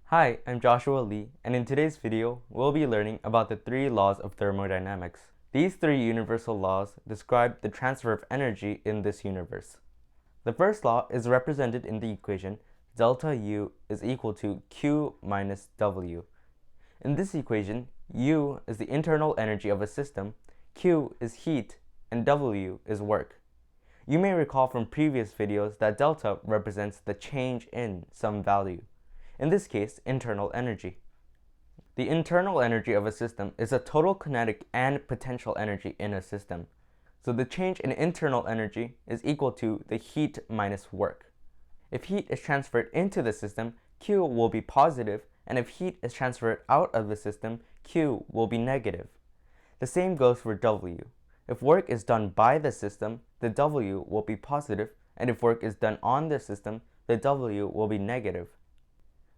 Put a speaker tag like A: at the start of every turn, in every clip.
A: Hi, I'm Joshua Lee, and in today's video, we'll be learning about the three laws of thermodynamics. These three universal laws describe the transfer of energy in this universe. The first law is represented in the equation delta U is equal to Q minus W. In this equation, U is the internal energy of a system, Q is heat, and W is work. You may recall from previous videos that delta represents the change in some value. In this case, internal energy. The internal energy of a system is a total kinetic and potential energy in a system. So the change in internal energy is equal to the heat minus work. If heat is transferred into the system, Q will be positive, and if heat is transferred out of the system, Q will be negative. The same goes for W. If work is done by the system, the W will be positive, and if work is done on the system, the W will be negative.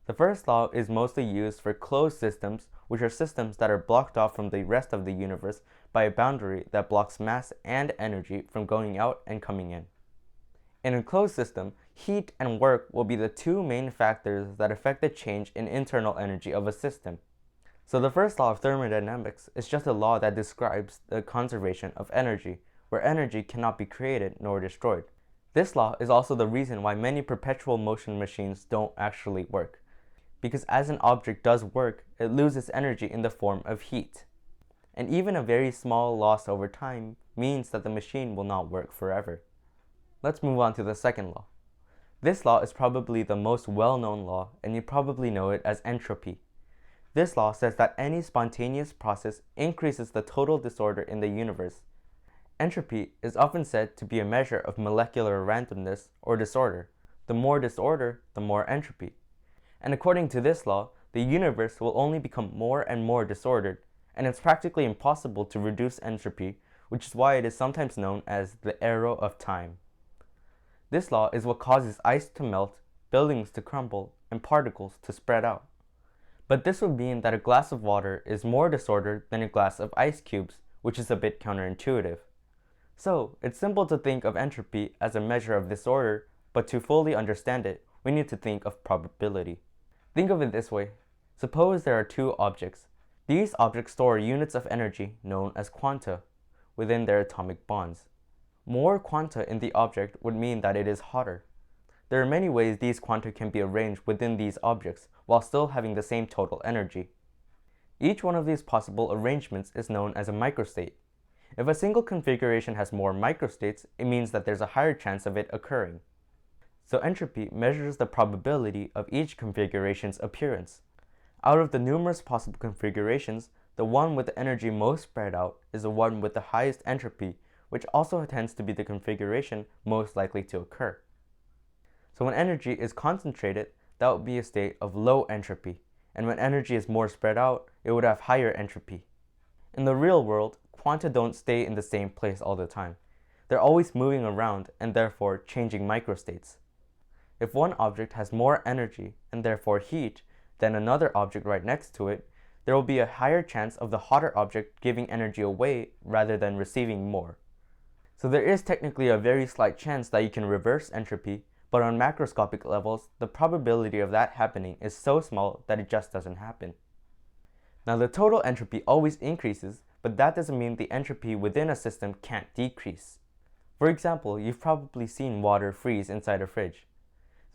A: The first law is mostly used for closed systems, which are systems that are blocked off from the rest of the universe by a boundary that blocks mass and energy from going out and coming in. In a closed system, heat and work will be the two main factors that affect the change in internal energy of a system. So the first law of thermodynamics is just a law that describes the conservation of energy, where energy cannot be created nor destroyed. This law is also the reason why many perpetual motion machines don't actually work, because as an object does work, it loses energy in the form of heat. And even a very small loss over time means that the machine will not work forever. Let's move on to the second law. This law is probably the most well-known law, and you probably know it as entropy. This law says that any spontaneous process increases the total disorder in the universe. Entropy is often said to be a measure of molecular randomness or disorder. The more disorder, the more entropy. And according to this law, the universe will only become more and more disordered, and it's practically impossible to reduce entropy, which is why it is sometimes known as the arrow of time. This law is what causes ice to melt, buildings to crumble, and particles to spread out. But this would mean that a glass of water is more disordered than a glass of ice cubes, which is a bit counterintuitive. So, it's simple to think of entropy as a measure of disorder, but to fully understand it, we need to think of probability. Think of it this way. Suppose there are two objects. These objects store units of energy known as quanta within their atomic bonds. More quanta in the object would mean that it is hotter. There are many ways these quanta can be arranged within these objects while still having the same total energy. Each one of these possible arrangements is known as a microstate. If a single configuration has more microstates, it means that there's a higher chance of it occurring. So entropy measures the probability of each configuration's appearance. Out of the numerous possible configurations, the one with the energy most spread out is the one with the highest entropy, which also tends to be the configuration most likely to occur. So when energy is concentrated, that would be a state of low entropy, and when energy is more spread out, it would have higher entropy. In the real world, quanta don't stay in the same place all the time. They're always moving around and therefore changing microstates. If one object has more energy and therefore heat than another object right next to it, there will be a higher chance of the hotter object giving energy away rather than receiving more. So there is technically a very slight chance that you can reverse entropy, but on macroscopic levels, the probability of that happening is so small that it just doesn't happen. Now the total entropy always increases, but that doesn't mean the entropy within a system can't decrease. For example, you've probably seen water freeze inside a fridge.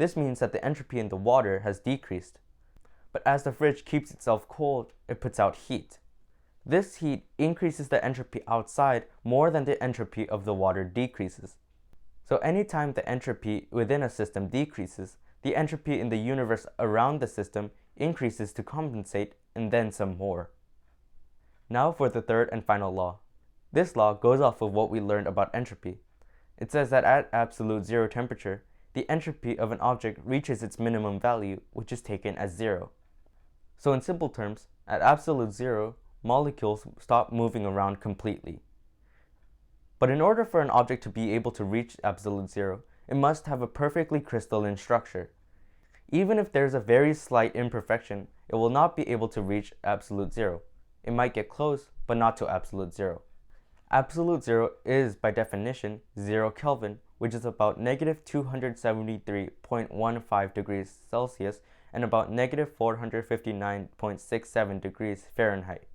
A: This means that the entropy in the water has decreased. But as the fridge keeps itself cold, it puts out heat. This heat increases the entropy outside more than the entropy of the water decreases. So anytime the entropy within a system decreases, the entropy in the universe around the system increases to compensate, and then some more. Now for the third and final law. This law goes off of what we learned about entropy. It says that at absolute zero temperature, the entropy of an object reaches its minimum value, which is taken as zero. So in simple terms, at absolute zero, molecules stop moving around completely. But in order for an object to be able to reach absolute zero, it must have a perfectly crystalline structure. Even if there's a very slight imperfection, it will not be able to reach absolute zero. It might get close, but not to absolute zero. Absolute zero is, by definition, 0 Kelvin, which is about negative 273.15 degrees Celsius, and about negative 459.67 degrees Fahrenheit.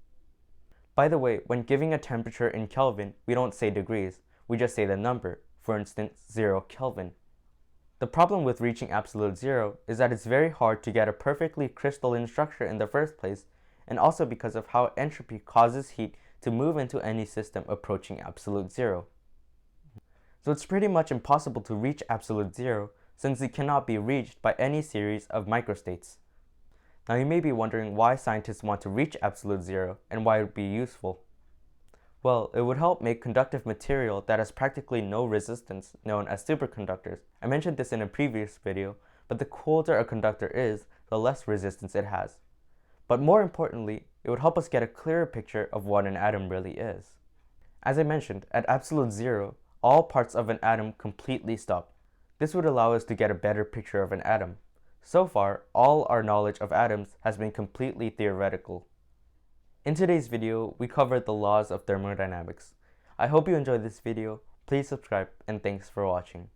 A: By the way, when giving a temperature in Kelvin, we don't say degrees, we just say the number, for instance 0 Kelvin. The problem with reaching absolute zero is that it's very hard to get a perfectly crystalline structure in the first place, and also because of how entropy causes heat to move into any system approaching absolute zero. So it's pretty much impossible to reach absolute zero since it cannot be reached by any series of microstates. Now you may be wondering why scientists want to reach absolute zero and why it would be useful. Well, it would help make conductive material that has practically no resistance, known as superconductors. I mentioned this in a previous video, but the colder a conductor is, the less resistance it has. But more importantly, it would help us get a clearer picture of what an atom really is. As I mentioned, at absolute zero, all parts of an atom completely stop. This would allow us to get a better picture of an atom. So far, all our knowledge of atoms has been completely theoretical. In today's video, we covered the laws of thermodynamics. I hope you enjoyed this video. Please subscribe and thanks for watching.